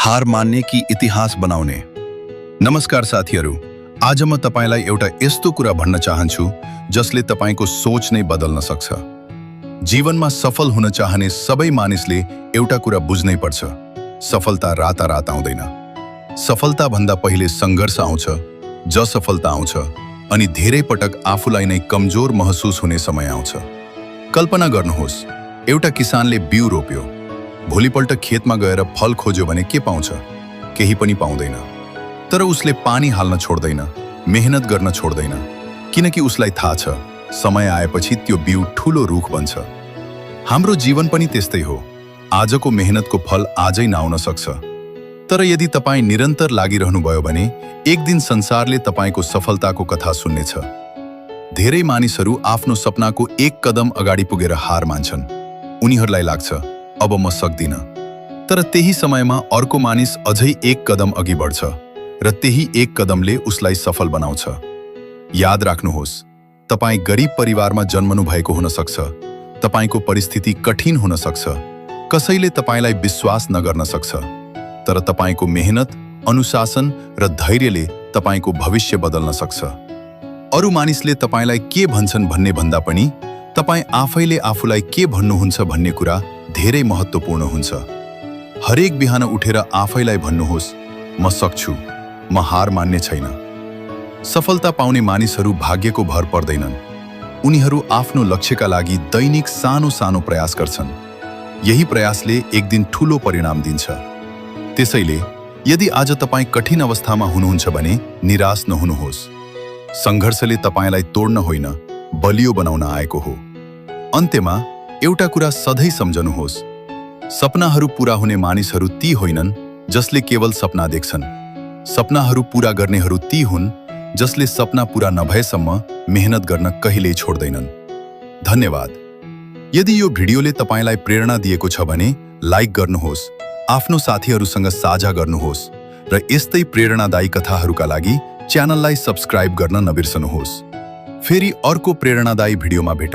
हार मान्ने कि इतिहास बनाउने। नमस्कार साथीहरू, आज म तपाईलाई एउटा यस्तो कुरा भन्न चाहन्छु जसले तपाईको सोच नै बदल्न सक्छ। जीवनमा सफल हुन चाहने सबै मानिसले एउटा कुरा बुझ्नै पर्छ, सफलता रातारात आउँदैन। सफलता भन्दा पहिले सङ्घर्ष आउँछ, असफलता आउँछ अनि धेरै पटक आफूलाई नै कमजोर महसुस हुने समय आउँछ। कल्पना गर्नुहोस्, एउटा किसानले बिउ रोप्यो, भोलिपल्ट खेतमा गएर फल खोज्यो भने के पाउँछ? केही पनि पाउँदैन। तर उसले पानी हाल्न छोड्दैन, मेहनत गर्न छोड्दैन, किनकि उसलाई थाहा छ समय आएपछि त्यो बिउ ठूलो रुख बन्छ। हाम्रो जीवन पनि त्यस्तै हो। आजको मेहनतको फल आजै नआउन सक्छ, तर यदि तपाईँ निरन्तर लागिरहनुभयो भने एक दिन संसारले तपाईको सफलताको कथा सुन्नेछ। धेरै मानिसहरू आफ्नो सपनाको एक कदम अगाडि पुगेर हार मान्छन्। उनीहरूलाई लाग्छ अब म सक्दिन। तर त्यही समयमा अर्को मानिस अझै एक कदम अघि बढ्छ र त्यही एक कदमले उसलाई सफल बनाउँछ। याद राख्नुहोस्, तपाईँ गरिब परिवारमा जन्मनु भएको हुन सक्छ, तपाईको परिस्थिति कठिन हुन सक्छ, कसैले तपाईलाई विश्वास नगर्न सक्छ, तर तपाईको मेहनत, अनुशासन र धैर्यले तपाईको भविष्य बदल्न सक्छ। अरू मानिसले तपाईलाई के भन्छन् भन्ने भन्दा पनि तपाईँ आफैले आफूलाई के भन्नुहुन्छ भन्ने कुरा धेरै महत्त्वपूर्ण हुन्छ। हरेक बिहान उठेर आफैलाई भन्नुहोस्, म सक्छु, म हार मान्ने छैन। सफलता पाउने मानिसहरू भाग्यको भर पर्दैनन्। उनीहरू आफ्नो लक्ष्यका लागि दैनिक सानो सानो प्रयास गर्छन्। यही प्रयासले एक दिन ठूलो परिणाम दिन्छ। त्यसैले यदि आज तपाईँ कठिन अवस्थामा हुनुहुन्छ भने निराश नहुनुहोस्। सङ्घर्षले तपाईलाई तोड्न होइन, बलियो बनाउन आएको हो। अन्त्यमा एउटा कुरा सधैँ सम्झनुहोस्, सपनाहरू पूरा हुने मानिसहरू ती होइनन् जसले केवल सपना देख्छन्। सपनाहरू पूरा गर्नेहरू ती हुन् जसले सपना पूरा नभएसम्म मेहनत गर्न कहिल्यै छोड्दैनन्। धन्यवाद। यदि यो भिडियोले तपाईलाई प्रेरणा दिएको छ भने लाइक गर्नुहोस्, आफ्नो साथीहरूसँग साझा गर्नुहोस् र यस्तै प्रेरणादायी कथाहरूका लागि च्यानललाई सब्स्क्राइब गर्न नबिर्सनुहोस्। फेरि अर्को प्रेरणादायी भिडियोमा भेटौँ।